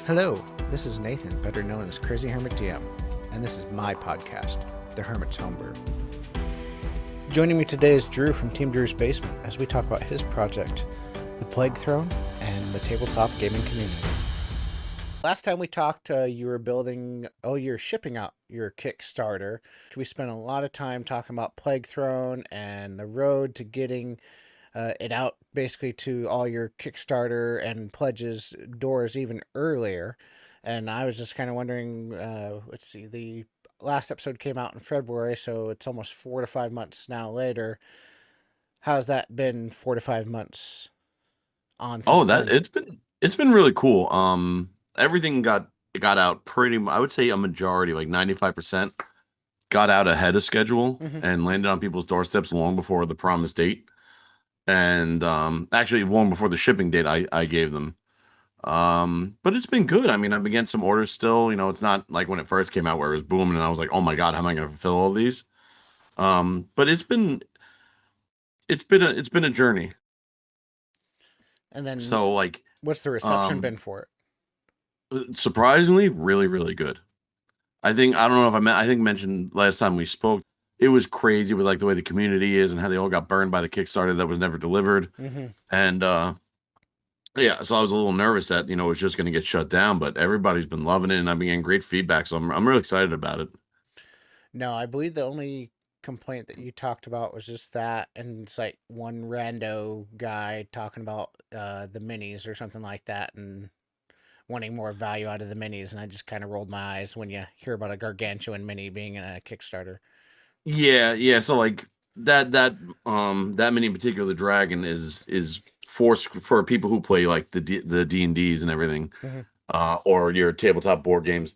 Hello, this is Nathan, better known as CrazyhermitDM, and this is my podcast, The Hermit's Homebrew. Joining me today is Drew from Team Drew's Basement as we talk about his project, The Plague Throne, and the tabletop gaming community. Last time we talked, you're shipping out your Kickstarter. We spent a lot of time talking about Plague Throne and the road to getting it out basically to all your Kickstarter and pledges doors even earlier. And I was just kind of wondering, let's see, the last episode came out in February, so it's almost 4 to 5 months now later. How's that been 4 to 5 months on Oh, since that then? it's been really cool. Everything got out I would say a majority, like 95%, got out ahead of schedule Mm-hmm. and landed on people's doorsteps long before the promised date. And actually long before the shipping date I gave them. But it's been good. I mean, I've been getting some orders still. It's not like when it first came out where it was booming and I was like, "Oh my God, how am I going to fulfill all these?" But it's been a journey. And then So like what's the reception um been for it? surprisingly really really good. I don't know if I think mentioned last time we spoke, it was crazy with like the way the community is and how they all got burned by the Kickstarter that was never delivered. Mm-hmm. And yeah, so I was a little nervous that, it was just going to get shut down, but everybody's been loving it and I've been getting great feedback, so I'm really excited about it. No, I believe the only complaint that you talked about was just that, and it's like one rando guy talking about the minis or something like that, and wanting more value out of the minis. And I just kind of rolled my eyes when you hear about a gargantuan mini being in a Kickstarter. Yeah, yeah, so like that mini in particular, the dragon is for people who play like the D&Ds and everything, Hmm. or your tabletop board games.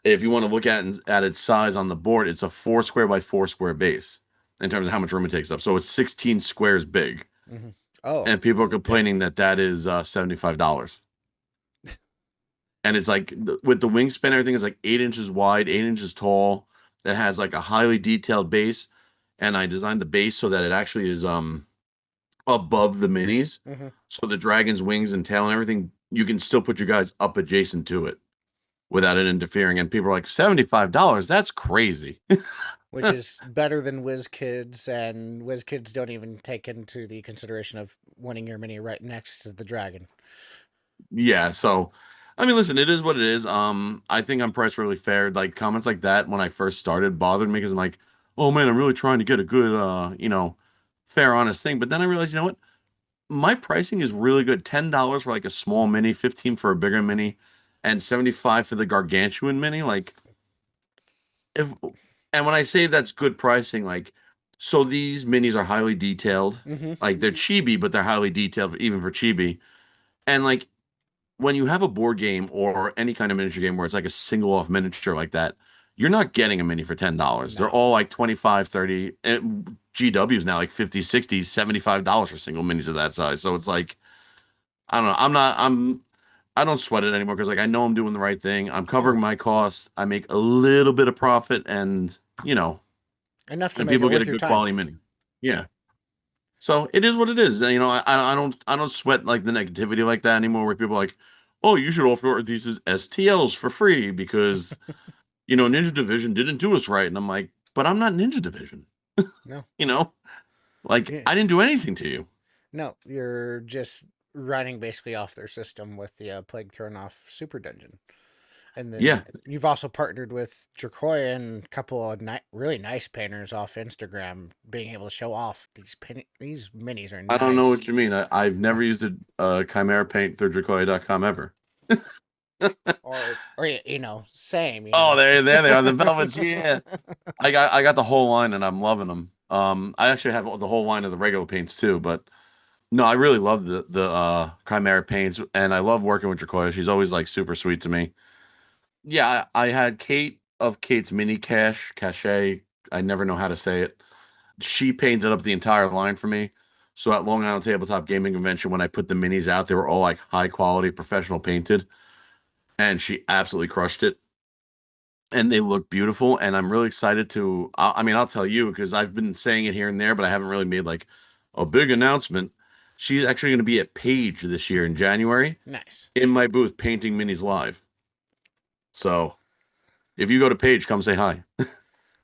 If you want to look at its size on the board, it's a 4 square by 4 square base in terms of how much room it takes up. So it's 16 squares big, Hmm. Oh, and people are big. complaining that is $75. And it's like with the wingspan, everything is like 8 inches wide, 8 inches tall. That has like a highly detailed base, and I designed the base so that it actually is above the minis. Hmm. So the dragon's wings and tail and everything, you can still put your guys up adjacent to it without it interfering. And people are like, $75? That's crazy. Which is better than Whiz Kids, and Whiz Kids don't even take into the consideration of wanting your mini right next to the dragon. Yeah, so I mean, listen, it is what it is. I think I'm priced really fair. Like comments like that when I first started bothered me because I'm like, oh man, I'm really trying to get a good fair, honest thing. But then I realized, you know what? My pricing is really good. $10 for like a small mini, 15 for a bigger mini, and 75 for the gargantuan mini. Like if and when I say that's good pricing, like so these minis are highly detailed. Hmm. Like they're chibi, but they're highly detailed even for chibi. And like when you have a board game or any kind of miniature game where it's like a single off miniature like that, you're not getting a mini for $10. They're No. all like 25, 30. GW's now like 50, 60, $75 for single minis of that size. So it's like, I don't know. I don't sweat it anymore because like I know I'm doing the right thing. I'm Yeah. covering my costs. I make a little bit of profit and Enough to and make it people get worth a your good time. quality mini. Yeah. So it is what it is. I don't sweat like the negativity like that anymore. Where people are like, oh, you should offer these as STLs for free because Ninja Division didn't do us right, and I'm like, but I'm not Ninja Division. No. You know, like Yeah. I didn't do anything to you. No, you're just running basically off their system with the Plague Thrown Off Super Dungeon. And then Yeah, you've also partnered with Dracoya and a couple of really nice painters off Instagram, being able to show off these minis are I don't know nice. what you mean. I've never used a Chimera Paint through Dracoya.com ever. Or same, Oh, there they are, the velvets. Yeah, I got the whole line and I'm loving them. I actually have the whole line of the regular paints too, but no, I really love the Chimera paints, and I love working with Dracoya. She's always like super sweet to me. Yeah, I had Kate of Kate's Mini Cache. I never know how to say it. She painted up the entire line for me. So at Long Island Tabletop Gaming Convention, when I put the minis out, they were all like high quality, professional painted, and she absolutely crushed it. And they look beautiful, and I'm really excited to. I mean, I'll tell you because I've been saying it here and there, but I haven't really made like a big announcement. She's actually going to be at Page this year in January Nice. in my booth painting minis live. So if you go to Page, come say hi.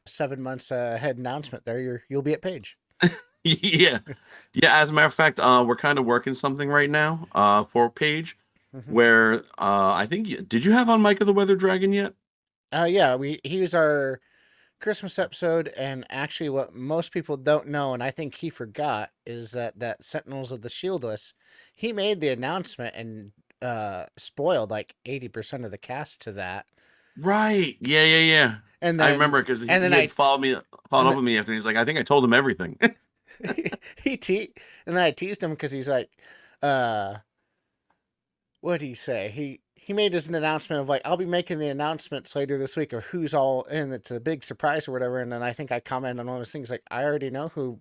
7 months ahead announcement there. You'll be at Page. Yeah. Yeah, as a matter of fact, we're kind of working something right now for Page Hmm. where I think did you have on Mike of the Weather Dragon yet? Yeah, he was our Christmas episode, and actually, what most people don't know, and I think he forgot, is that Sentinels of the Shieldless, he made the announcement and spoiled like 80% of the cast to that, Right. Yeah, yeah, yeah. and I then remember because and then he had I followed and up with me after. He's like, I think I told him everything. he and then I teased him because he's like, uh, what did he say? He made his announcement of like, I'll be making the announcements later this week of who's all, and it's a big surprise or whatever. And then I think I commented on one of those things like, I already know who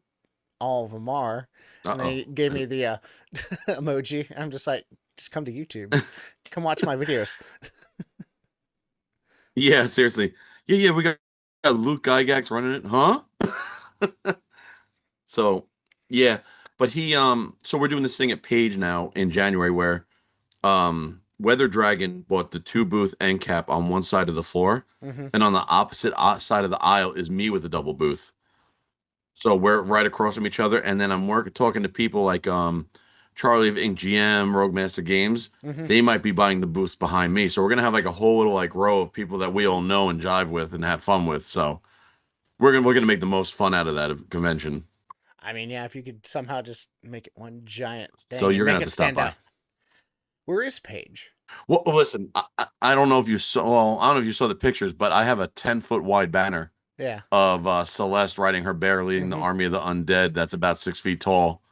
all of them are. And Uh-oh. they gave me the emoji. I'm just like, just come to YouTube, come watch my videos. Yeah, seriously. Yeah, yeah, we got Luke Gygax running it, huh? So, yeah, but so we're doing this thing at Page now in January where Weather Dragon bought the two booth end cap on one side of the floor, Hmm. and on the opposite side of the aisle is me with a double booth. So we're right across from each other, and then I'm working talking to people like Charlie of Ink GM, Rogue Master Games. Hmm. They might be buying the booths behind me, so we're gonna have like a whole little like row of people that we all know and jive with and have fun with. So we're gonna make the most fun out of that convention. I mean, yeah, if you could somehow just make it one giant So thing and you're gonna make have it to stop stand out. by. Where is Paige? Well, listen, I don't know if you saw. Well, I don't know if you saw the pictures, but I have a 10-foot wide banner Yeah. of Celeste riding her bear, leading the Hmm. army of the undead. That's about 6 feet tall.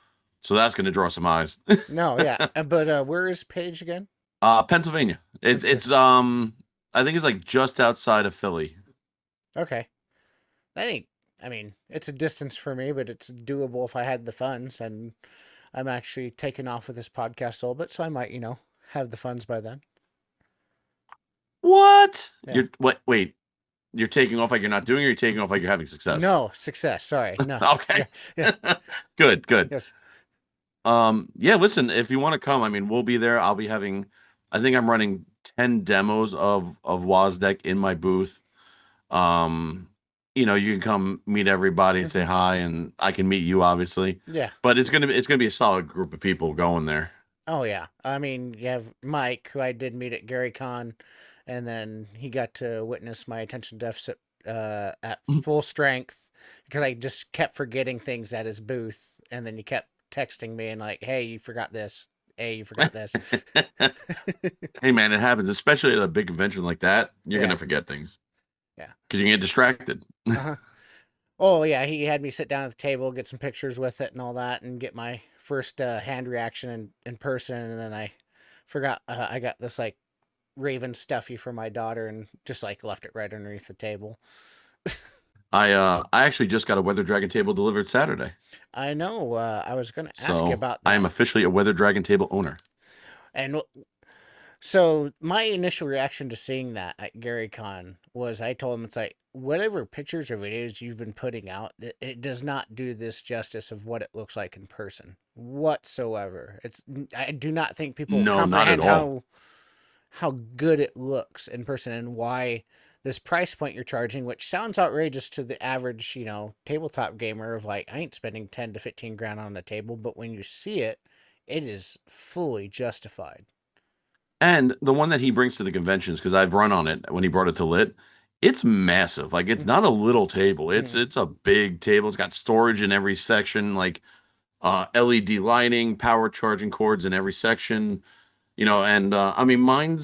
So that's gonna draw some eyes. No, yeah, but where is Paige again? Pennsylvania. It's I think it's like just outside of Philly. Okay. I think, I mean, it's a distance for me, but it's doable if I had the funds. And I'm actually taking off with this podcast a little bit, so I might, have the funds by then. What? Yeah. You're what? Wait, you're taking off like you're not doing it, or you're taking off like you're having success. No, success. Sorry. No. Okay. Yeah. Yeah. Good, good. Yes. Yeah, listen, if you want to come, I mean, we'll be there. I'll be having I think I'm running 10 demos of WOSDEC in my booth. Um, you can come meet everybody and say Hmm. hi, and I can meet you, obviously. Yeah. But it's gonna be a solid group of people going there. Oh, yeah. I mean, you have Mike, who I did meet at Gary Con, and then he got to witness my attention deficit at full strength because I just kept forgetting things at his booth. And then he kept texting me and, like, hey, you forgot this. Hey, you forgot this. Hey man, it happens, especially at a big convention like that. You're Yeah. gonna forget things Yeah. because you get distracted. Uh-huh. Oh, yeah. He had me sit down at the table, get some pictures with it and all that, and get my first hand reaction in person. And then I forgot I got this, like, Raven stuffy for my daughter and just, like, left it right underneath the table. I actually just got a Weather Dragon table delivered Saturday, I know. I was going to ask you so about I am that. officially a Weather Dragon table owner. And so my initial reaction to seeing that at Gary Con was I told him it's like whatever pictures or videos you've been putting out, it does not do this justice of what it looks like in person whatsoever. I do not think people No, not at comprehend all. how good it looks in person and why this price point you're charging, which sounds outrageous to the average, tabletop gamer of like, I ain't spending 10 to 15 grand on a table, but when you see it, it is fully justified. And the one that he brings to the conventions, because I've run on it when he brought it to Lit, it's massive. Like it's not a little table. It's Mm-hmm. it's a big table. It's got storage in every section, like LED lighting, power charging cords in every section. And I mean,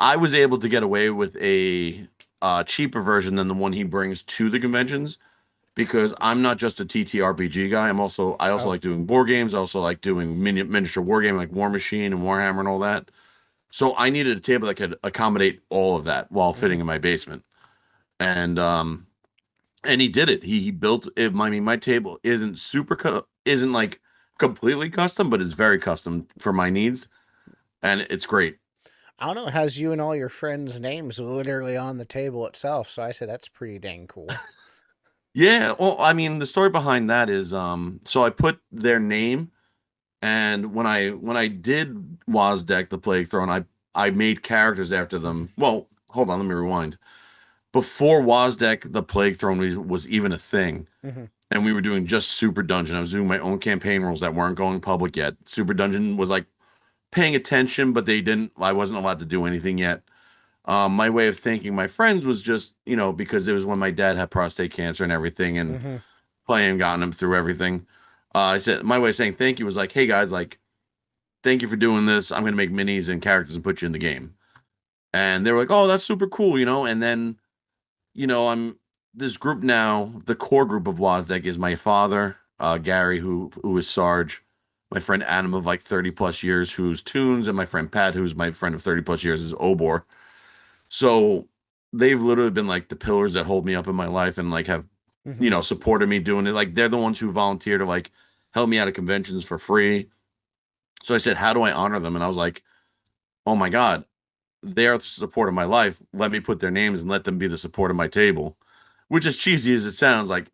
I was able to get away with a cheaper version than the one he brings to the conventions because I'm not just a TTRPG guy. I also Oh. like doing board games. I also like doing miniature war game like War Machine and Warhammer and all that. So I needed a table that could accommodate all of that while Mm-hmm. fitting in my basement. And he did it. He built it. I mean, my table isn't like completely custom, but it's very custom for my needs, and it's great. I don't know. It has you and all your friends' names literally on the table itself. So I say that's pretty dang cool. Yeah, well, I mean, the story behind that is so I put their name And when I did WOSDEC the Plague Throne, I made characters after them. Well, hold on, let me rewind. Before WOSDEC the Plague Throne was even a thing, Hmm. and we were doing just Super Dungeon. I was doing my own campaign rules that weren't going public yet. Super Dungeon was like paying attention, but they didn't. I wasn't allowed to do anything yet. My way of thanking my friends was just, because it was when my dad had prostate cancer and everything, and Hmm. playing gotten him through everything. I said my way of saying thank you was like, hey guys, like, thank you for doing this. I'm gonna make minis and characters and put you in the game. And they were like, oh, that's super cool. And then, I'm this group now. The core group of WOSDEC is my father, Gary, who is Sarge, my friend Adam of like 30 plus years, who's Tunes, and my friend Pat, who's my friend of 30 plus years, is Obor. So they've literally been like the pillars that hold me up in my life and like have, Hmm. supported me doing it. Like they're the ones who volunteer to like help me out of conventions for free. So I said, how do I honor them? And I was like, oh my God, they're the support of my life. Let me put their names and let them be the support of my table. Which, as cheesy as it sounds, like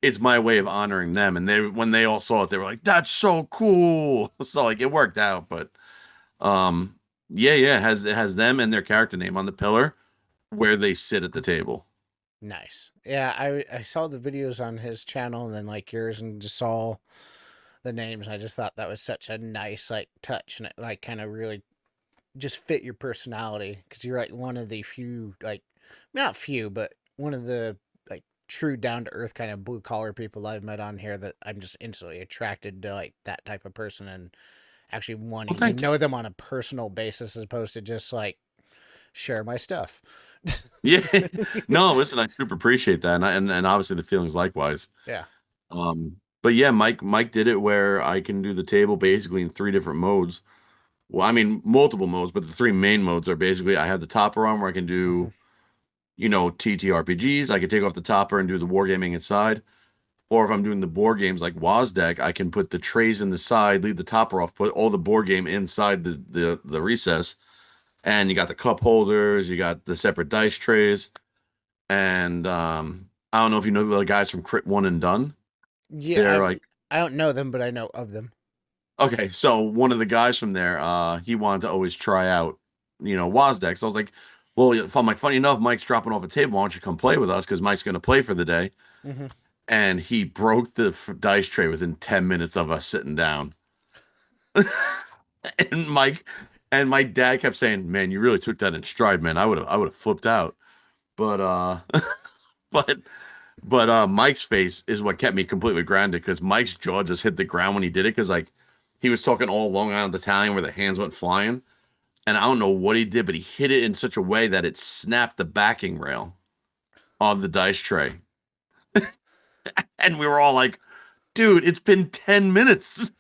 it's my way of honoring them. And when they all saw it, they were like, that's so cool. So like it worked out. But um yeah, it has them and their character name on the pillar where they sit at the table. Nice. Yeah, I saw the videos on his channel and then like yours and just saw the names. And I just thought that was such a nice like touch and it like kind of really just fit your personality because you're like one of the few like not few but one of the like true down to earth kind of blue collar people I've met on here that I'm just instantly attracted to like that type of person and actually Well, wanting to thank you. know them on a personal basis as opposed to just like share my stuff. Yeah. No, listen, I super appreciate that. And obviously the feelings likewise. Yeah. But yeah, Mike did it where I can do the table basically in three different modes. Well, I mean multiple modes, but the three main modes are basically I have the topper on where I can Hmm. do, TTRPGs. I can take off the topper and do the wargaming inside. Or if I'm doing the board games like WOSDEC, I can put the trays in the side, leave the topper off, put all the board game inside the recess. And you got the cup holders, you got the separate dice trays. And I don't know if you know the guys from Crit One and Done. Yeah, They're like, I don't know them but I know of them. okay, so one of the guys from there, he wanted to always try out, WOSDEC. So I was like, well, if I'm like, funny enough, Mike's dropping off a table. Why don't you come play with us? Because Mike's going to play for the day. Hmm. And he broke the dice tray within 10 minutes of us sitting down. And Mike and my dad kept saying, "Man, you really took that in stride, man. I would have flipped out." But but Mike's face is what kept me completely grounded because Mike's jaw just hit the ground when he did it because like he was talking all Long Island Italian where the hands went flying, and I don't know what he did, but he hit it in such a way that it snapped the backing rail of the dice tray, and we were all like, "Dude, it's been 10 minutes."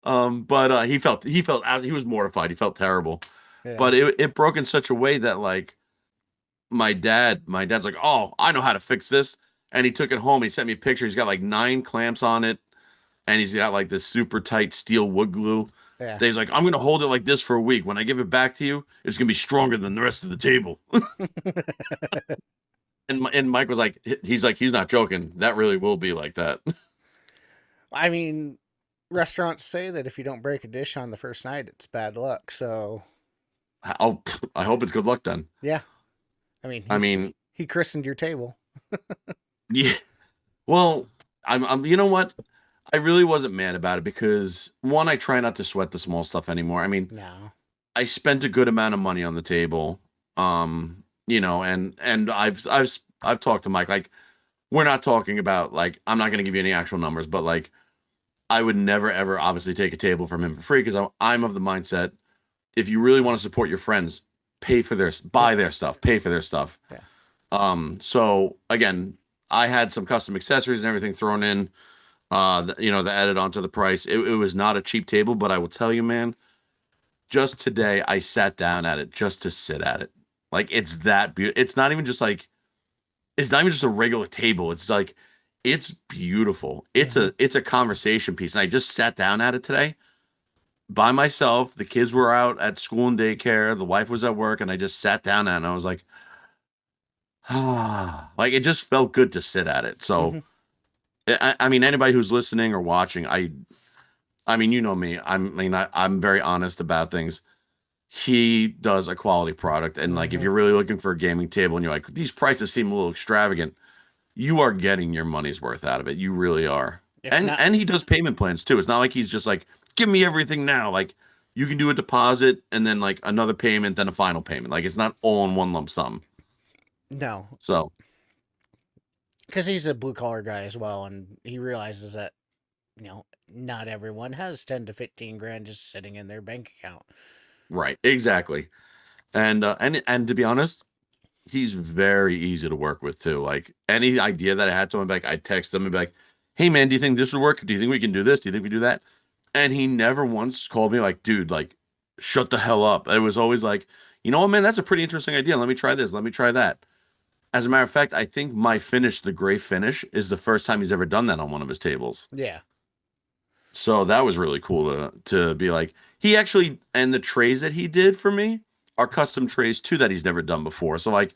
But he felt out. He was mortified. He felt terrible. Yeah. But it broke in such a way that like my dad's like, oh, I know how to fix this, and he took it home. He sent me a picture. He's got like 9 clamps on it, and he's got like this super tight steel wood glue. Yeah. That he's like, I'm gonna hold it like this for a week. When I give it back to you, it's gonna be stronger than the rest of the table. And Mike was like, he's not joking. That really will be like that. I mean, restaurants say that if you don't break a dish on the first night, it's bad luck. So, I hope it's good luck then. yeah. I mean, I mean, he christened your table. yeah. Well, I'm. You know what? I really wasn't mad about it because one, I try not to sweat the small stuff anymore. I mean, No. I spent a good amount of money on the table. And I've talked to Mike. Like, we're not talking about like I'm not going to give you any actual numbers, but like I would never ever obviously take a table from him for free because I'm of the mindset if you really want to support your friends, buy Yeah. their stuff, pay for their stuff. Yeah. So again, I had some custom accessories and everything thrown in. That added onto the price. It was not a cheap table, but I will tell you, man, just today I sat down at it just to sit at it. Like it's that beautiful. It's not even just a regular table. It's like it's beautiful. It's Hmm. a conversation piece. And I just sat down at it today by myself. The kids were out at school and daycare. The wife was at work, and I just sat down at it and I was like, ah, like it just felt good to sit at it. So Hmm. I mean, anybody who's listening or watching, I mean, you know me. I'm very honest about things. He does a quality product, and like if Hmm. you're really looking for a gaming table and you're like, these prices seem a little extravagant, you are getting your money's worth out of it. You really are. If And not, and he does payment plans too. It's not like he's just like, give me everything now. Like you can do a deposit and then like another payment, then a final payment. Like it's not all in one lump sum. no, So because he's a blue collar guy as well, and he realizes that not everyone has 10 to 15 grand just sitting in their bank account. right, exactly. And to be honest, he's very easy to work with too. Like any idea that I had to him, like I text him and be like, "Hey man, do you think this would work? Do you think we can do this? Do you think we do that?" And he never once called me like, "Dude, like, shut the hell up." It was always like, "You know what, man? That's a pretty interesting idea. Let me try this. Let me try that." As a matter of fact, I think my finish, the gray finish, is the first time he's ever done that on one of his tables. Yeah. So that was really cool to be like he actually and the trays that he did for me are custom trays too that he's never done before. So like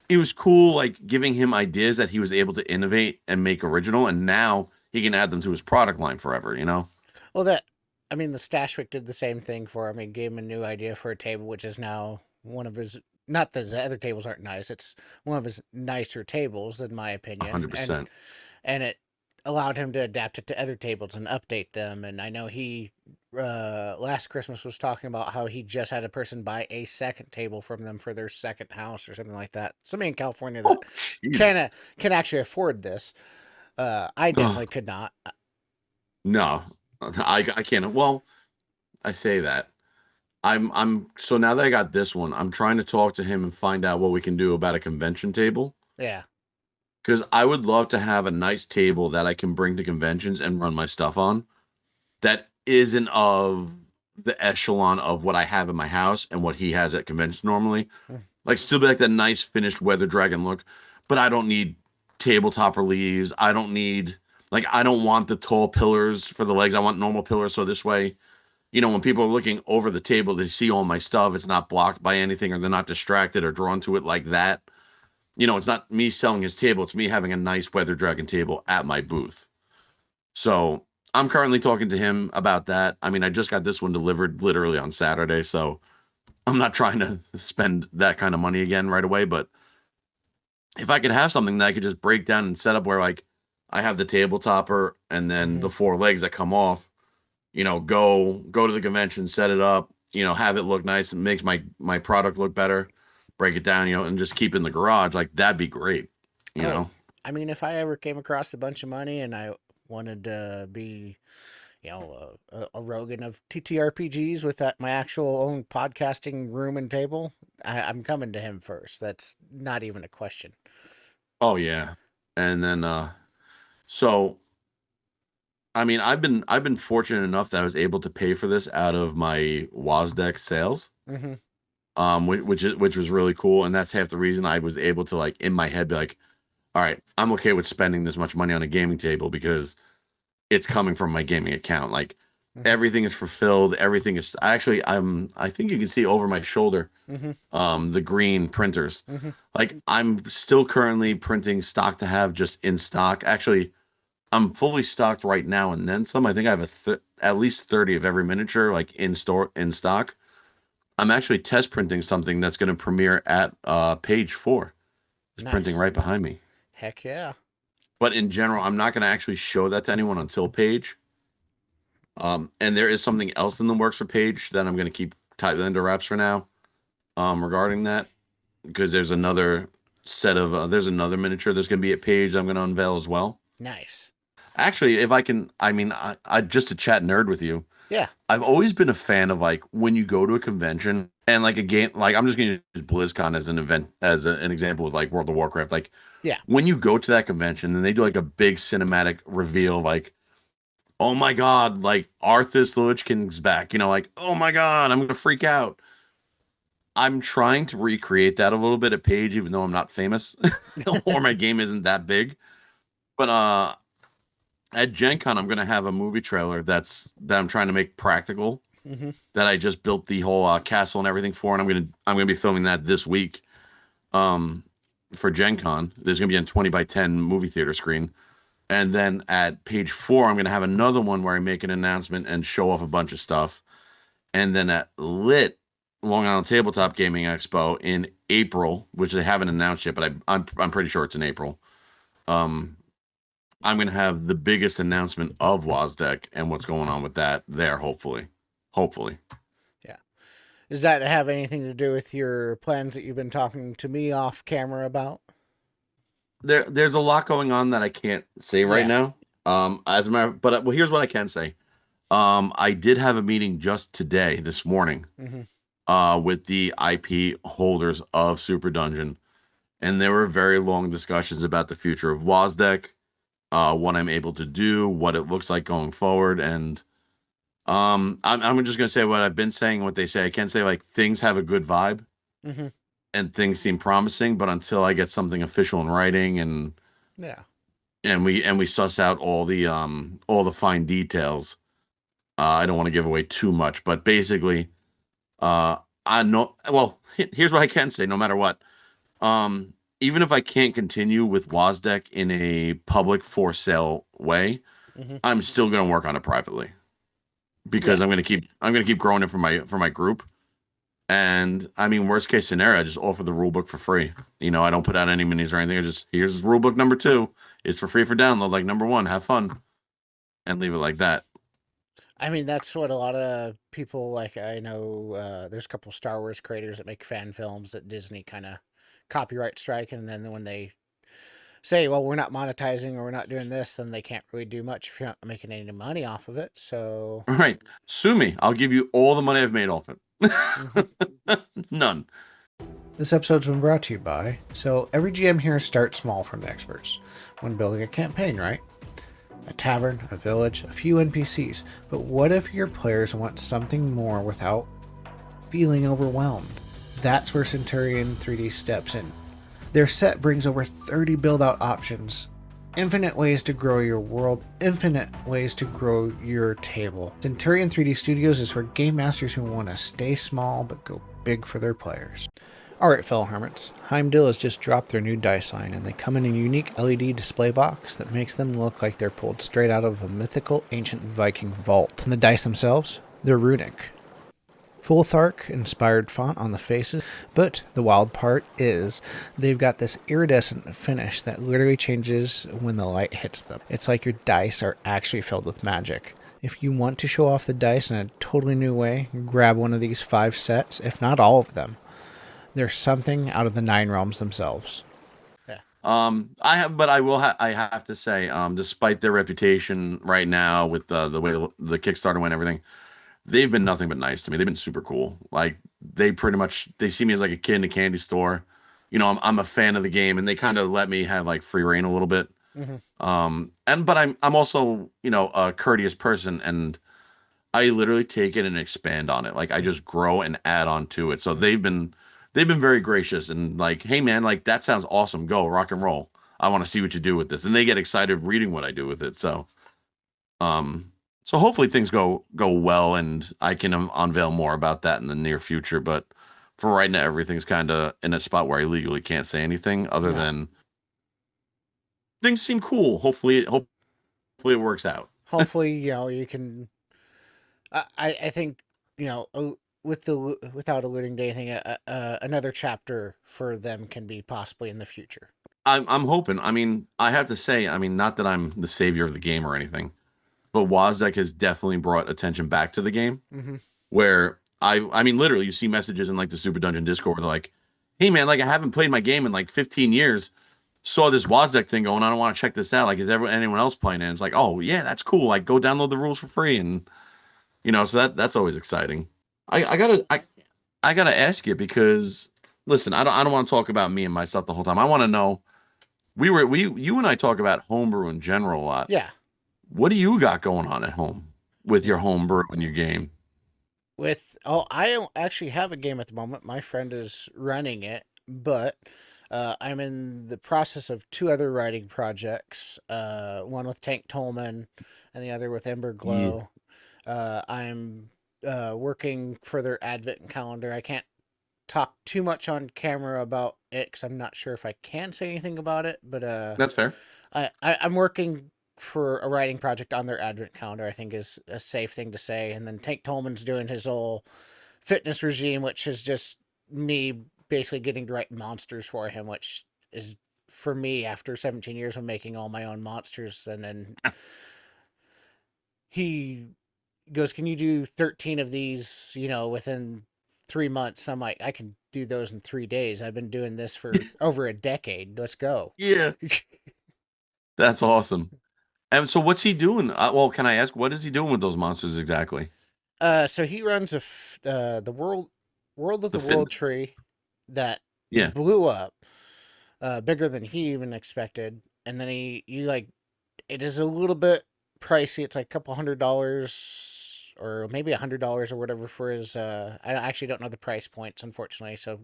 it was cool like giving him ideas that he was able to innovate and make original and now he can add them to his product line forever, you know? Well, I mean, the Stashwick did the same thing for him. He gave him a new idea for a table, which is now one of his. Not that the other tables aren't nice. It's one of his nicer tables, in my opinion, and 100%. it allowed him to adapt it to other tables and update them. And I know he last Christmas was talking about how he just had a person buy a second table from them for their second house or something like that. Somebody in California that Oh, jeez. can actually afford this. I definitely Ugh, could not. no. I can't. Well, I say that. I'm so now that I got this one, I'm trying to talk to him and find out what we can do about a convention table. Yeah. Because I would love to have a nice table that I can bring to conventions and run my stuff on that isn't of the echelon of what I have in my house and what he has at conventions normally. Mm. Like, still be like that nice finished weather dragon look, but I don't need tabletop reliefs. I don't need, like, I don't want the tall pillars for the legs. I want normal pillars. So this way, when people are looking over the table, they see all my stuff. It's not blocked by anything or they're not distracted or drawn to it like that. It's not me selling his table. It's me having a nice weather dragon table at my booth. So I'm currently talking to him about that. I mean, I just got this one delivered literally on Saturday. So I'm not trying to spend that kind of money again right away. But if I could have something that I could just break down and set up where like I have the table topper and then Hmm. the four legs that come off, go to the convention, set it up, have it look nice and makes my product look better, break it down, and just keep it in the garage. Like that'd be great, you Oh, know. I mean, if I ever came across a bunch of money and I wanted to be, a Rogan of TTRPGs with my actual own podcasting room and table, I'm coming to him first. That's not even a question. Oh yeah. And then so I mean I've been fortunate enough that I was able to pay for this out of my WOSDEC sales. Hmm. Which was really cool. And that's half the reason I was able to like in my head be like, all right, I'm okay with spending this much money on a gaming table because it's coming from my gaming account. Like Hmm. everything is fulfilled. Everything is actually I think you can see over my shoulder Hmm. the green printers. Hmm. Like I'm still currently printing stock to have just in stock. Actually, I'm fully stocked right now and then some. I think I have at least 30 of every miniature like in store in stock. I'm actually test printing something that's going to premiere at page 4. It's printing Nice. right behind me. Heck yeah. But in general, I'm not going to actually show that to anyone until page. And there is something else in the works for page that I'm going to keep tight under wraps for now. Regarding that, because there's another miniature that's going to be at page I'm going to unveil as well. Nice. Actually, if I can, I mean, I just to chat nerd with you. Yeah. I've always been a fan of like when you go to a convention and like a game, like I'm just going to use BlizzCon as an event, as an example with like World of Warcraft. Like Yeah. when you go to that convention and they do like a big cinematic reveal, like, oh my God, like Arthas the Lich King's back, like, oh my God, I'm going to freak out. I'm trying to recreate that a little bit at Page, even though I'm not famous or my game isn't that big. But at Gen Con, I'm going to have a movie trailer that I'm trying to make practical Hmm. that I just built the whole castle and everything for, and I'm gonna be filming that this week. Um, for Gen Con, there's gonna be a 20 by 10 movie theater screen, And then at page 4, I'm going to have another one where I make an announcement and show off a bunch of stuff. And then at Lit, Long Island Tabletop Gaming Expo in April, which they haven't announced yet, but I'm pretty sure it's in April. Um, I'm going to have the biggest announcement of WOSDEC and what's going on with that there, hopefully. Hopefully. Yeah. Does that have anything to do with your plans that you've been talking to me off camera about? There's a lot going on that I can't say right now. As a matter of, but well, here's what I can say. I did have a meeting just today, this morning, with the IP holders of Super Dungeon, and there were very long discussions about the future of WOSDEC, what I'm able to do, what it looks like going forward, and I'm just gonna say what I've been saying, what they say. I can't say like things have a good vibe and things seem promising, but until I get something official in writing and Yeah. we suss out all the fine details, I don't want to give away too much, but basically, I know. Well, here's what I can say. No matter what, even if I can't continue with WOSDEC in a public for sale way, I'm still going to work on it privately because Yeah. I'm going to keep growing it for my group. And I mean, worst case scenario, I just offer the rule book for free. You know, I don't put out any minis or anything. I just here's rule book number 2. It's for free for download. Like number 1, have fun, and leave it like that. I mean, that's what a lot of people like. I know there's a couple Star Wars creators that make fan films that Disney kind of copyright strike, and then when they say, "Well, we're not monetizing or we're not doing this," then they can't really do much if you're not making any money off of it. So, All right, sue me. I'll give you all the money I've made off it. None. this episode's been brought to you by. So, every GM here starts small from the experts when building a campaign, right? A tavern, a village, a few NPCs. But what if your players want something more without feeling overwhelmed? That's where Centurion 3D steps in. Their set brings over 30 build out options, infinite ways to grow your world, infinite ways to grow your table. Centurion 3D Studios is for game masters who want to stay small but go big for their players. Alright, fellow hermits, Heimdall has just dropped their new dice line, and they come in a unique LED display box that makes them look like they're pulled straight out of a mythical ancient Viking vault. And the dice themselves, they're runic. Full Thark inspired font on the faces, but the wild part is they've got this iridescent finish that literally changes when the light hits them. It's like your dice are actually filled with magic. If you want to show off the dice in a totally new way, grab one of these 5 sets, if not all of them. There's something out of the 9 realms themselves. Yeah. I have to say, despite their reputation right now with the way the Kickstarter went and everything, they've been nothing but nice to me. They've been super cool. Like they see me as like a kid in a candy store. You know, I'm a fan of the game, and they kind of let me have like free reign a little bit. But I'm also, you know, a courteous person, and I literally take it and expand on it. Like I just grow and add on to it. So they've been very gracious and like, hey man, like that sounds awesome. Go rock and roll. I want to see what you do with this. And they get excited reading what I do with it. Um, so hopefully things go well, and I can unveil more about that in the near future. But for right now, everything's kind of in a spot where I legally can't say anything other than things seem cool. Hopefully it works out. Hopefully, you can. I think without alluding to anything, another chapter for them can be possibly in the future. I'm hoping. I mean, I have to say, I mean, not that I'm the savior of the game or anything, but WOSDEC has definitely brought attention back to the game. Where I mean, literally, you see messages in like the Super Dungeon Discord where they're like, "Hey man, like I haven't played my game in like 15 years. Saw this WOSDEC thing going on. I want to check this out. Like, is anyone else playing it?" And it's like, "Oh yeah, that's cool. Like, go download the rules for free." And so that's always exciting. I gotta ask you because listen, I don't want to talk about me and myself the whole time. I want to know. You and I talk about homebrew in general a lot. Yeah. What do you got going on at home with your homebrew and your game? I don't actually have a game at the moment. My friend is running it, but I'm in the process of 2 other writing projects. One with Tank Tolman, and the other with Ember Glow. Yes. I'm working for their advent calendar. I can't talk too much on camera about it because I'm not sure if I can say anything about it. But That's fair. I'm working for a writing project on their advent calendar, I think is a safe thing to say. And then Tank Tolman's doing his whole fitness regime, which is just me basically getting to write monsters for him, which is for me after 17 years of making all my own monsters. And then he goes, "Can you do 13 of these, within 3 months?" I'm like, "I can do those in 3 days. I've been doing this for over a decade. Let's go." Yeah, that's awesome. And so what's he doing? Well, can I ask what is he doing with those monsters exactly? So he runs the world of The the world fitness. tree that Yeah. blew up, bigger than he even expected. And then you like, it is a little bit pricey. It's like a couple $100 or maybe $100 or whatever for his. I actually don't know the price points, unfortunately. So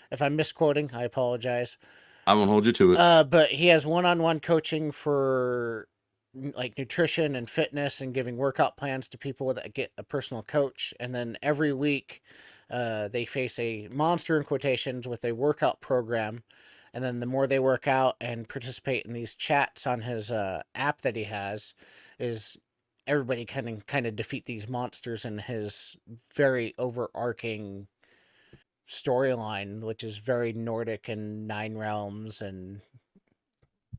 if I'm misquoting, I apologize. I won't hold you to it. But he has one-on-one coaching for like nutrition and fitness and giving workout plans to people that get a personal coach. And then every week, they face a monster in quotations with a workout program. And then the more they work out and participate in these chats on his app that he has, is everybody kind of defeat these monsters in his very overarching storyline, which is very Nordic and Nine Realms, and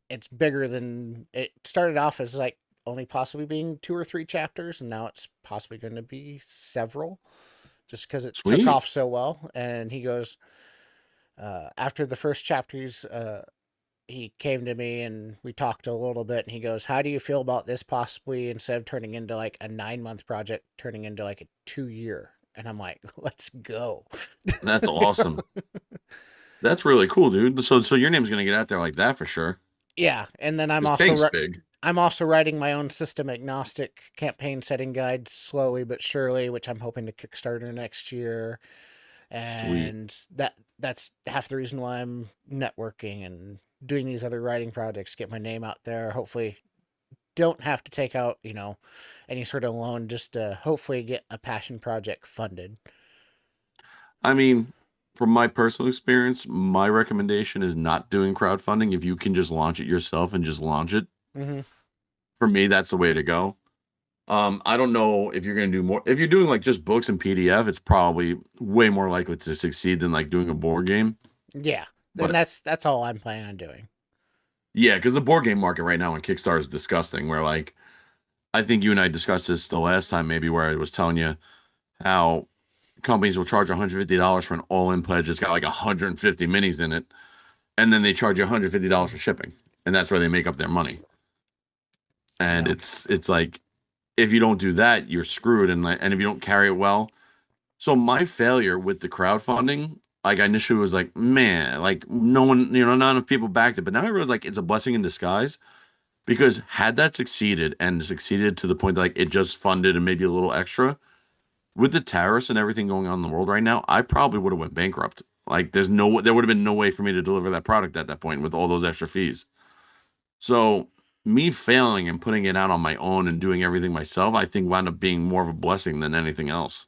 it's bigger than it started off as, like only possibly being 2 or 3 chapters, and now it's possibly going to be several, just because it took Sweet. off so well. And he goes, after the first chapters, he came to me and we talked a little bit, and he goes, "How do you feel about this possibly, instead of turning into like a 9 month project, turning into like a 2 year?" And I'm like, "Let's go." That's awesome. That's really cool, dude. So your name's gonna get out there like that for sure. Yeah, and then Because Tank's big. I'm also writing my own system agnostic campaign setting guide slowly but surely, which I'm hoping to Kickstarter next year. Sweet. And that's half the reason why I'm networking and doing these other writing projects, get my name out there. Hopefully, don't have to take out, any sort of loan, just to hopefully get a passion project funded. I mean, from my personal experience, my recommendation is not doing crowdfunding. If you can just launch it yourself and just launch it, Mm-hmm. for me, that's the way to go. I don't know if you're gonna do more. If you're doing like just books and PDF, it's probably way more likely to succeed than like doing a board game. Yeah, and But that's all I'm planning on doing. yeah, because the board game market right now on Kickstarter is disgusting. Where like I think you and I discussed this the last time, maybe where I was telling you how companies will charge $150 for an all-in pledge that's got like 150 minis in it, and then they charge you $150 for shipping, and that's where they make up their money. And Yeah. it's like if you don't do that, you're screwed, and if you don't carry it well. So my failure with the crowdfunding, like I initially was like, man, like no one, none of people backed it, but now I realize like it's a blessing in disguise because had that succeeded and succeeded to the point that like it just funded and maybe a little extra with the tariffs and everything going on in the world right now, I probably would have went bankrupt. Like there would have been no way for me to deliver that product at that point with all those extra fees. So me failing and putting it out on my own and doing everything myself, I think wound up being more of a blessing than anything else.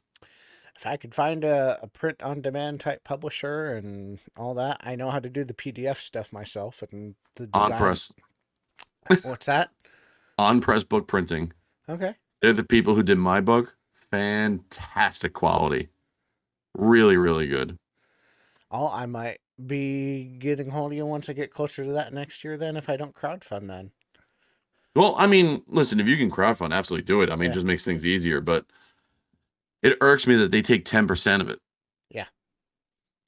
If I could find a print on demand type publisher and all that, I know how to do the PDF stuff myself and the On design. press, What's that? on press book printing. Okay. They're the people who did my book. Fantastic quality. Really, really good. I might be getting hold of you once I get closer to that next year, then, if I don't crowdfund then. Well, I mean, listen, if you can crowdfund, absolutely do it. I mean, it Yeah. just makes things easier, but it irks me that they take 10% of it. Yeah.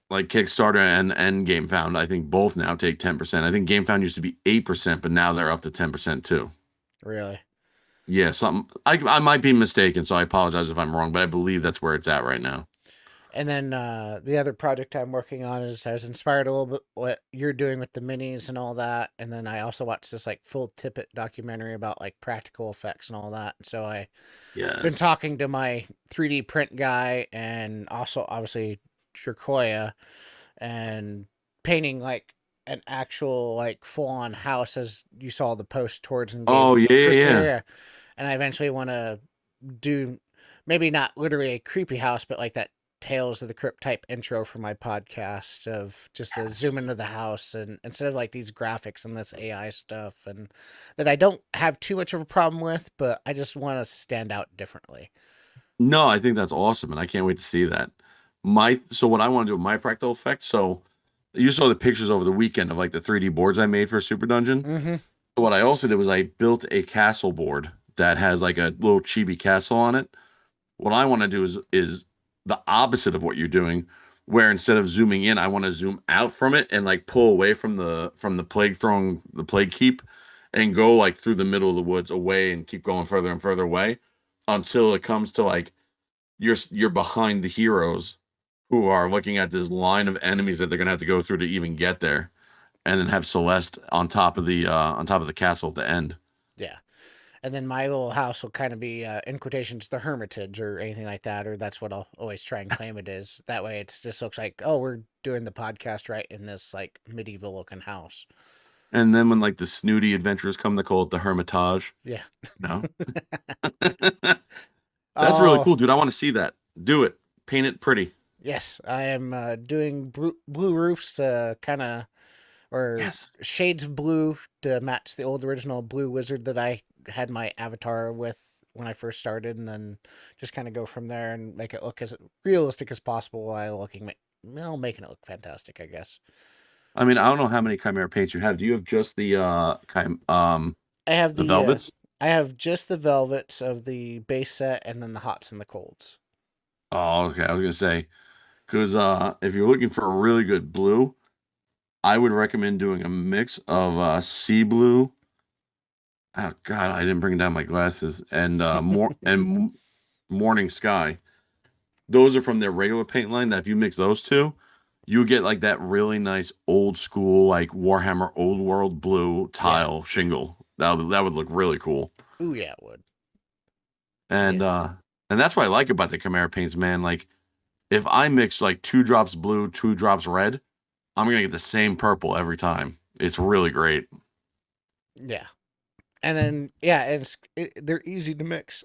Like Kickstarter and GameFound, I think both now take 10%. I think GameFound used to be 8%, but now they're up to 10% too. Really. Yeah, something I might be mistaken, so I apologize if I'm wrong, but I believe that's where it's at right now. And then the other project I'm working on is, I was inspired a little bit what you're doing with the minis and all that. And then I also watched this like full tippet documentary about like practical effects and all that. And so I been Yes. talking to my 3D print guy, and also obviously Tricoya, and painting like an actual like full on house, as you saw the post towards, and Oh, gave yeah, yeah, yeah. criteria. And I eventually want to do maybe not literally a creepy house, but like that Tales of the Crypt type intro for my podcast of just the zoom Yes. into the house, and instead of like these graphics and this AI stuff, and that I don't have too much of a problem with, but I just want to stand out differently. No, I think that's awesome, and I can't wait to see that. So what I want to do with my practical effect. So you saw the pictures over the weekend of like the 3D boards I made for Super Dungeon. Mm-hmm. So what I also did was I built a castle board that has like a little chibi castle on it. What I want to do is the opposite of what you're doing, where instead of zooming in, I want to zoom out from it and like pull away from the plague throwing the plague keep and go like through the middle of the woods away and keep going further and further away until it comes to like you're behind the heroes who are looking at this line of enemies that they're gonna have to go through to even get there, and then have Celeste on top of the castle at the end. Yeah. And then my little house will kind of be, in quotations, the Hermitage or anything like that, or that's what I'll always try and claim it is. That way, it just looks like, oh, we're doing the podcast right in this like medieval looking house. And then when like the snooty adventurers come, they call it the Hermitage. Yeah. No, that's really Oh, cool, dude. I want to see that. Do it. Paint it pretty. yes. I am doing blue roofs to kind of, or Yes. shades of blue to match the old original blue wizard that I had my avatar with when I first started, and then just kind of go from there and make it look as realistic as possible while making it look fantastic, I guess. I mean, I don't know how many Chimera paints you have. Do you have just I have the velvets? I have just the velvets of the base set, and then the hots and the colds. Oh, okay. I was gonna say because if you're looking for a really good blue, I would recommend doing a mix of sea blue. Oh God, I didn't bring down my glasses and morning sky. Those are from their regular paint line. That if you mix those two, you get like that really nice old school like Warhammer Old World blue Yeah. tile shingle. That would look really cool. Ooh, yeah, it would. Yeah. And that's what I like about the Chimera paints, man. Like if I mix like 2 drops blue, 2 drops red, I'm gonna get the same purple every time. It's really great. Yeah. And then yeah, they're easy to mix.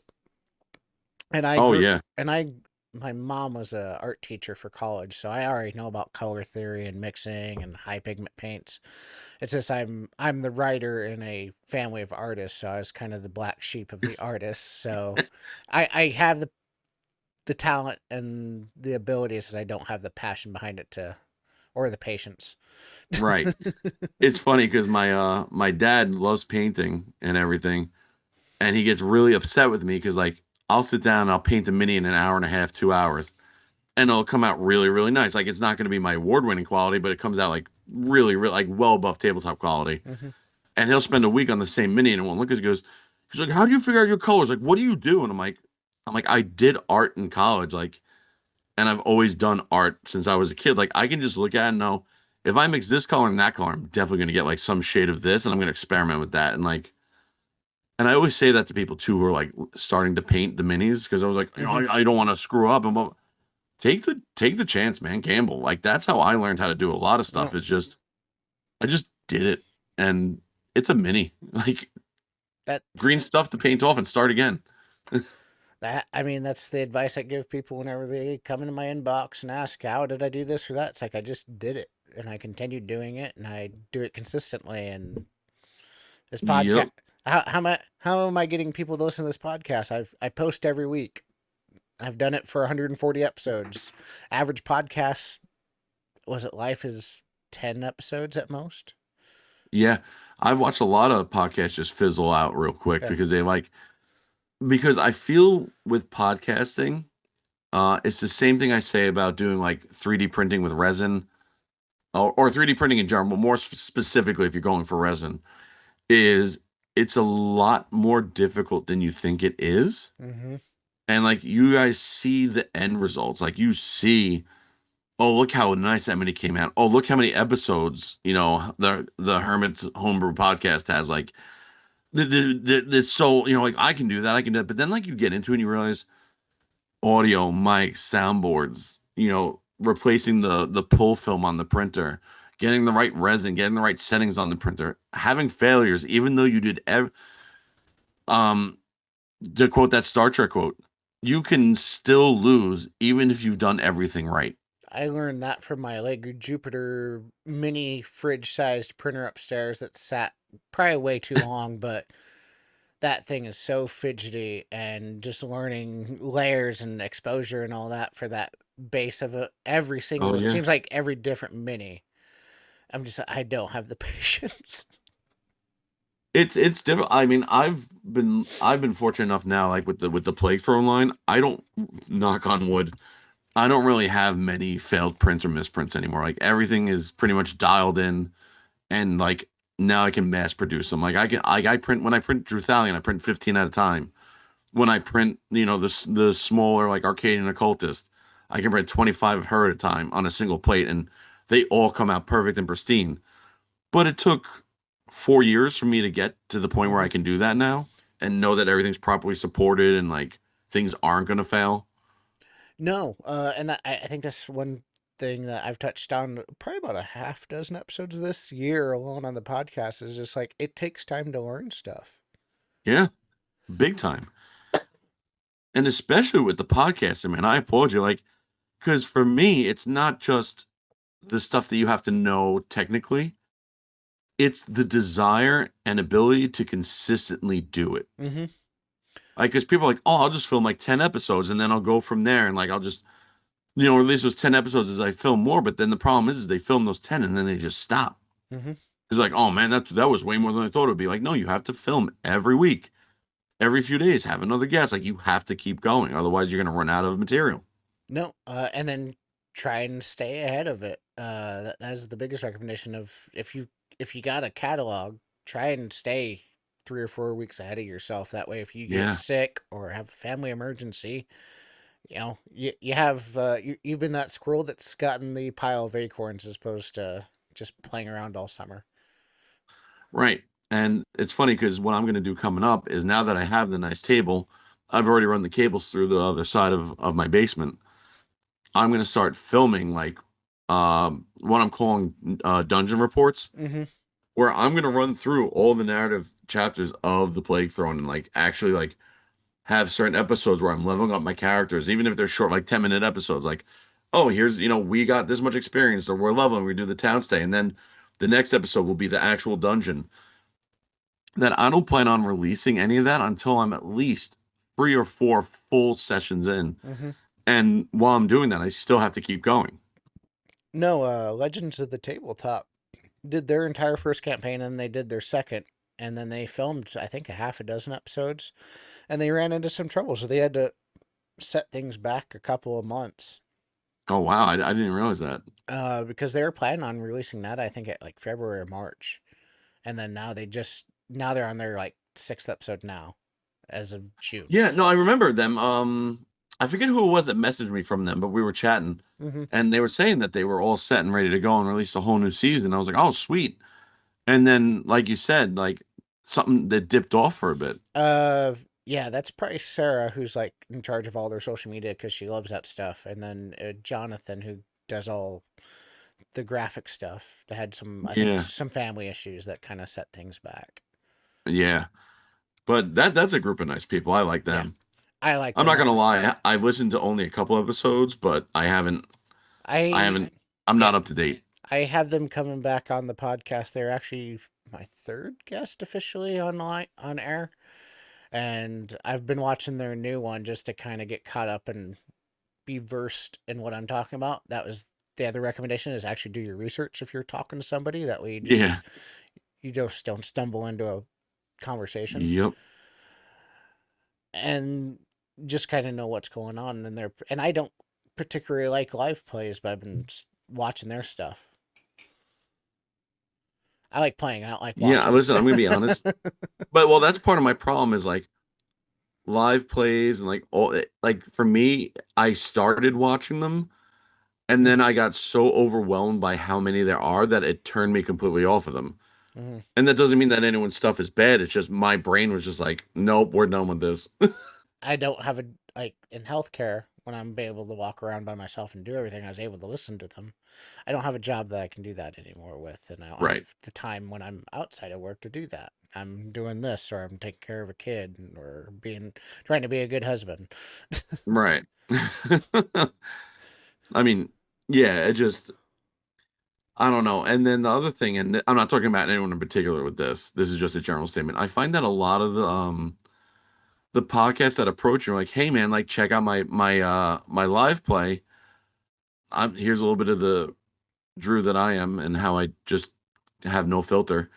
And I Oh grew yeah. and I my mom was a art teacher for college, so I already know about color theory and mixing and high pigment paints. It's just I'm the writer in a family of artists, so I was kind of the black sheep of the artists. So I have the talent and the abilities, I don't have the passion behind it to or the patience. Right. It's funny because my dad loves painting and everything, and he gets really upset with me because like I'll sit down and I'll paint a mini in an hour and a half, 2 hours, and it'll come out really, really nice. Like it's not going to be my award-winning quality, but it comes out like really, really like well above tabletop quality. Hmm. And he'll spend a week on the same mini and it won't look as good. He's like, "How do you figure out your colors? Like, what do you do?" And I'm like, I did art in college, like, and I've always done art since I was a kid. Like, I can just look at it and know if I mix this color and that color, I'm definitely going to get like some shade of this, and I'm going to experiment with that. And like, and I always say that to people too who are like starting to paint the minis because I was like, Hmm. I don't want to screw up. And take the chance, man. Gamble. Like that's how I learned how to do a lot of stuff. Well, It's just I just did it, and it's a mini. Like green that's stuff to paint off and start again. that. I mean, that's the advice I give people whenever they come into my inbox and ask, "How did I do this or that?" It's like I just did it, and I continued doing it, and I do it consistently. And this podcast, Yep. how am I getting people to listen to this podcast? I post every week. I've done it for 140 episodes. Average podcast, was it life is 10 episodes at most? Yeah. I've watched a lot of podcasts just fizzle out real quick Yeah. because they like because I feel with podcasting, it's the same thing I say about doing like 3D printing with resin or 3D printing in general, but more specifically if you're going for resin, is it's a lot more difficult than you think it is. Mm-hmm. And like you guys see the end results. Like you see, oh, look how nice that many came out. Oh, look how many episodes, the Hermit Homebrew podcast has. Like so, like I can do that, I can do that. But then like you get into it and you realize audio, mic, soundboards, replacing the pull film on the printer, getting the right resin, getting the right settings on the printer, having failures, even though you did um to quote that Star Trek quote, you can still lose even if you've done everything right. I learned that from my Lego Jupiter mini fridge sized printer upstairs that sat probably way too long, but that thing is so fidgety, and just learning layers and exposure and all that for that base of every Oh single, it yeah. seems like every different mini. I don't have the patience. It's different. I mean, I've been fortunate enough now, like with the plague throne line, I don't, knock on wood, I don't really have many failed prints or misprints anymore. Like everything is pretty much dialed in, and like now I can mass produce them. Like I print when I print Druthalion, I print 15 at a time. When I print, the smaller like Arcadian Occultist, I can print 25 of her at a time on a single plate, and they all come out perfect and pristine. But it took 4 years for me to get to the point where I Hmm. can do that now and know that everything's properly supported and like things aren't gonna fail. No, and I think that's one thing that I've touched on probably about a half dozen episodes this year alone on the podcast, is just like it takes time to learn stuff. Yeah, big time. And especially with the podcasting, man, I applaud you. Like, because for me, it's not just the stuff that you have to know technically, it's the desire and ability to consistently do it. Hmm. Like, because people are like, oh, I'll just film like 10 episodes and then I'll go from there. And like, I'll just, release those 10 episodes as I film more. But then the problem is they film those 10 and then they just stop. Hmm. It's like, oh man, that was way more than I thought it would be. Like, no, you have to film every week, every few days, have another guest. Like, you have to keep going. Otherwise, you're going to run out of material. No, and then try and stay ahead of it. That's the biggest recommendation of if you got a catalog, try and stay 3 or 4 weeks ahead of yourself. That way, if you get Yeah. sick or have a family emergency, you have you've been that squirrel that's gotten the pile of acorns as opposed to just playing around all summer. Right. And it's funny because what I'm going to do coming up is now that I have the nice table, I've already run the cables through the other side of my basement. I'm going to start filming like what I'm calling dungeon reports, Mm-hmm. where I'm going to run through all the narrative chapters of the Plague Throne and like actually like have certain episodes where I'm leveling up my characters, even if they're short, like 10-minute episodes. Like, oh, here's, we got this much experience, or we're leveling, we do the town stay. And then the next episode will be the actual dungeon. That I don't plan on releasing any of that until I'm at least 3 or 4 full sessions in. Mm-hmm. And while I'm doing that, I still have to keep going. No, Legends of the Tabletop did their entire first campaign, and they did their second, and then they filmed I think a half a dozen episodes, and they ran into some trouble, so they had to set things back a couple of months. Oh, wow. I didn't realize that. Because they were planning on releasing that I think at like February or March, and then now they're on their like sixth episode now, as of June. Yeah, no, I remember them. I forget who it was that messaged me from them, but we were chatting Mm-hmm. and they were saying that they were all set and ready to go and release a whole new season. I was like, oh, sweet. And then, like you said, like something that dipped off for a bit. Yeah, that's probably Sarah, who's like in charge of all their social media because she loves that stuff, and then Jonathan, who does all the graphic stuff. They had I think, Yeah, some family issues that kind of set things back. yeah. But that's a group of nice people. I like Yeah, them. I like I'm them. not gonna lie. I've listened to only a couple episodes, but I I haven't. I'm yeah, not up to date. I have them coming back on the podcast. They're actually my third guest officially on air, and I've been watching their new one just to kind of get caught up and be versed in what I'm talking about. That was the other recommendation, is actually do your research if you're talking to somebody. That way Yeah. you just don't stumble into a conversation, Yep. and just kind of know what's going on in there. And I don't particularly like live plays, but I've been watching their stuff. I like playing. I don't like Yeah. watching. Listen, I'm gonna be honest. But well, that's part of my problem is like live plays and like like for me, I started watching them and then I got so overwhelmed by how many there are that it turned me completely off of them. Mhm. And that doesn't mean that anyone's stuff is bad. It's just my brain was just like, nope, we're done with this. I don't have a like in healthcare. when I'm able to walk around by myself and do everything, I was able to listen to them. I don't have a job that I can do that anymore with, and I don't Right. have the time when I'm outside of work to do that. I'm doing this, or I'm taking care of a kid, or trying to be a good husband. Right. I mean, yeah, it just I don't know. And then the other thing, and I'm not talking about anyone in particular with this. This is just a general statement. I find that a lot of the podcasts that approach you are like, hey man, like check out my live play. Here's a little bit of the Drew that I am and how I just have no filter.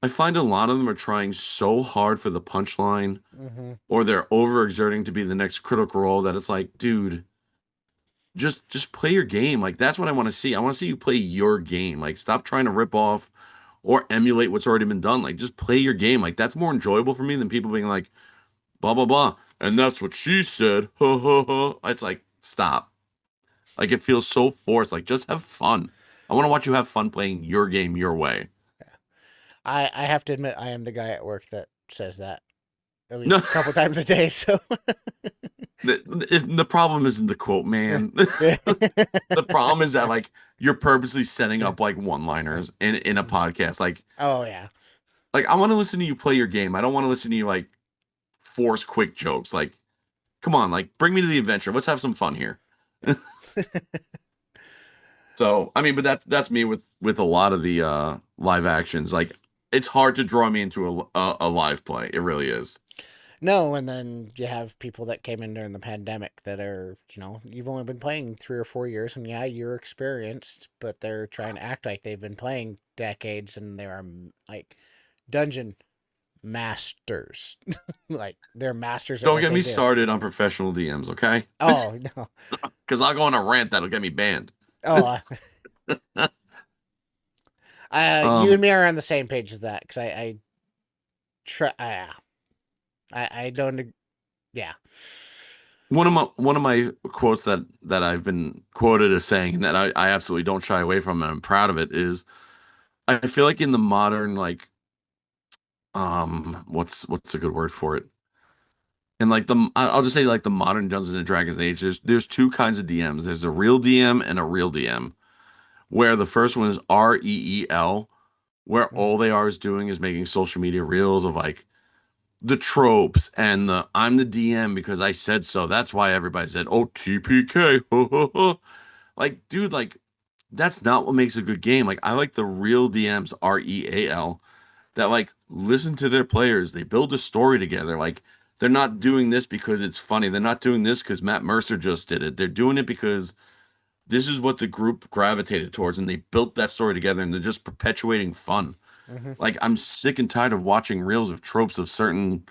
I find a lot of them are trying so hard for the punchline Mm-hmm. or they're overexerting to be the next Critical Role that it's like, dude, just play your game. Like that's what I want to see. I want to see you play your game. Like stop trying to rip off or emulate what's already been done. Like just play your game. Like that's more enjoyable for me than people being like, blah blah blah. And that's what she said. Ha ha ha. It's like, stop. Like it feels so forced. Like just have fun. I want to watch you have fun playing your game your way. I have to admit, I am the guy at work that says that at No, least a couple times a day. So the problem isn't the quote, yeah, man. yeah, The problem is that like you're purposely setting up like one-liners in a podcast. oh yeah, Like I want to listen to you play your game. I don't want to listen to you like force quick jokes. Like, come on, like bring me to the adventure. Let's have some fun here. So, I mean, but that's me with a lot of the live actions. Like, it's hard to draw me into a live play. It really is. no. And then you have people that came in during the pandemic that are, you've only been playing 3 or 4 years, and yeah, you're experienced, but they're trying to act like they've been playing decades, and they are like dungeon masters, like they're masters at Don't what get they me do. started on professional DMs, okay? Oh no, Because I'll go on a rant that'll get me banned. oh. You Um, and me are on the same page as that because I try. I don't. Yeah. one of my quotes that I've been quoted as saying and that I absolutely don't shy away from and I'm proud of it is I feel like in the modern like what's a good word for it? And like I'll just say like the modern Dungeons and Dragons age, there's two kinds of DMs. There's a real DM and a real DM, where the first one is REEL, where all they are is doing is making social media reels of like the tropes and the I'm the DM because I said so. That's why everybody said, oh, TPK. Like, dude, like that's not what makes a good game. Like, I like the real DMs, REAL, that like listen to their players. They build a story together. Like, they're not doing this because it's funny. They're not doing this because Matt Mercer just did it. They're doing it because this is what the group gravitated towards and they built that story together and they're just perpetuating fun. Mm-hmm. Like, I'm sick and tired of watching reels of tropes of certain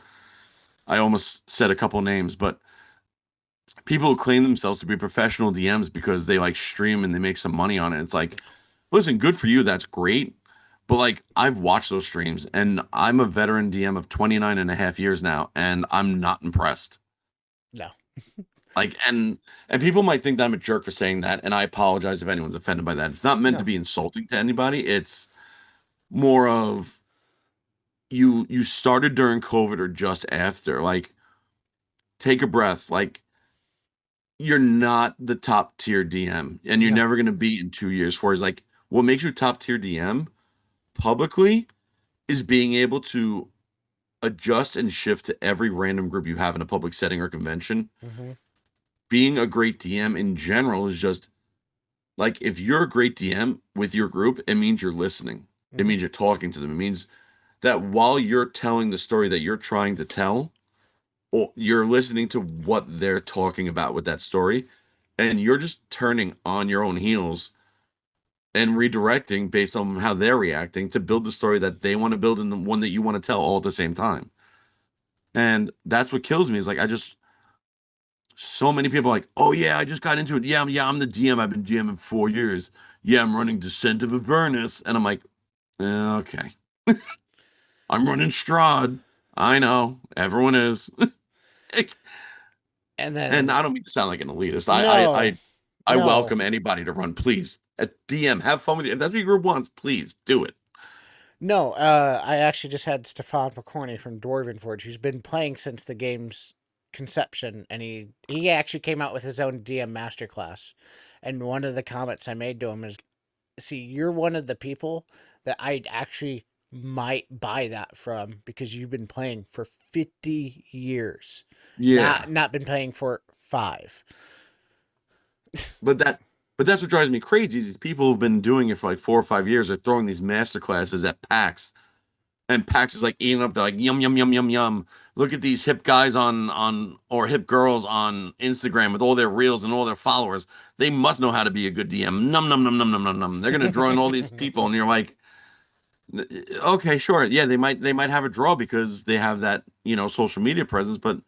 I almost said a couple names, but people who claim themselves to be professional DMs because they like stream and they make some money on it. It's like, listen, good for you. That's great. But like, I've watched those streams and I'm a veteran DM of 29 and a half years now, and I'm not impressed. No. Like, and people might think that I'm a jerk for saying that, and I apologize if anyone's offended by that. It's not meant to No. be insulting to anybody. It's more of you started during COVID or just after. Like, take a breath. Like, you're not the top tier DM, and you're No. never going to be in 2 years. For is like what makes you top tier DM publicly is being able to adjust and shift to every random group you have in a public setting or convention. Mm-hmm. Being a great DM in general is just like if you're a great DM with your group, it means you're listening. It Mm-hmm. means you're talking to them. It means that while you're telling the story that you're trying to tell, or you're listening to what they're talking about with that story, and you're just turning on your own heels and redirecting based on how they're reacting to build the story that they want to build and the one that you want to tell all at the same time. And that's what kills me is like I just so many people are like, oh yeah, I just got into it. Yeah, I'm the DM. I've been DMing 4 years. Yeah, I'm running Descent of Avernus. And I'm like, okay. I'm running Strahd. I know. Everyone is. And And then I don't mean to sound like an elitist. no, I no, welcome anybody to run. Please, at DM, have fun with you. If that's what your group wants, please do it. no. I actually just had Stefan Pokorny from Dwarven Forge, who's been playing since the games conception, and he actually came out with his own DM masterclass. And one of the comments I made to him is, see, you're one of the people that I'd actually might buy that from because you've been playing for 50 years. Yeah. Not been playing for 5. But that's what drives me crazy is people who've been doing it for like 4 or 5 years are throwing these master classes at PAX. And PAX is like eating up, they're like, yum, yum, yum, yum, yum. Look at these hip guys or hip girls on Instagram with all their reels and all their followers. They must know how to be a good DM. Num, num, num, num, num, num, num. They're going to draw in all these people. And you're like, okay, sure. Yeah, they might have a draw because they have that, social media presence, but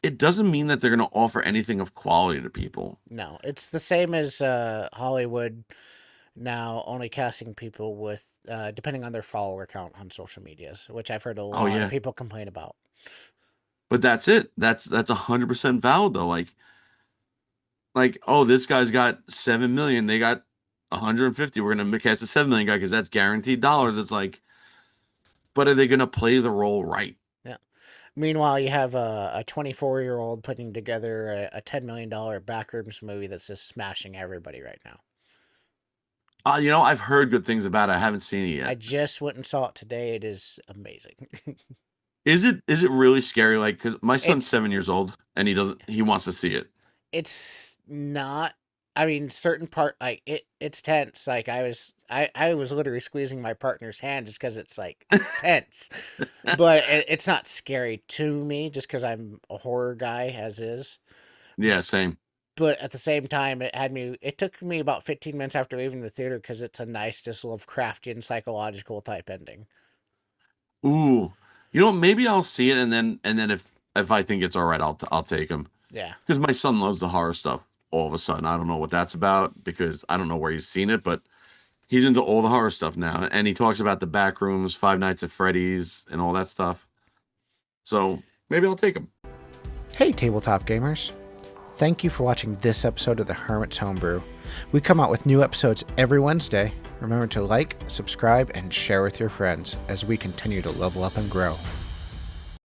it doesn't mean that they're going to offer anything of quality to people. No, it's the same as Hollywood now only casting people with depending on their follower count on social medias, which I've heard a lot of people complain about. But that's it. That's 100% valid though. Like, oh, this guy's got 7 million. They got 150. We're gonna cast a 7 million guy because that's guaranteed dollars. It's like, but are they gonna play the role right? Yeah. Meanwhile, you have a 24-year-old putting together a $10 million backrooms movie that's just smashing everybody right now. I've heard good things about it. I haven't seen it yet. I just went and saw it today. It is amazing. Is it really scary? Like, because my son's 7 years old and he wants to see it. It's not. I mean, certain part like it's tense. Like I was literally squeezing my partner's hand just because it's like tense, but it's not scary to me just because I'm a horror guy as is. Yeah, same. But at the same time, it took me about 15 minutes after leaving the theater because it's a nice, just Lovecraftian psychological type ending. Ooh, maybe I'll see it and then if I think it's all right, I'll take him. Yeah. Because my son loves the horror stuff. All of a sudden, I don't know what that's about because I don't know where he's seen it, but he's into all the horror stuff now, and he talks about the back rooms, Five Nights at Freddy's, and all that stuff. So maybe I'll take him. Hey, tabletop gamers. Thank you for watching this episode of the Hermit's Homebrew. We come out with new episodes every Wednesday. Remember to like, subscribe, and share with your friends as we continue to level up and grow.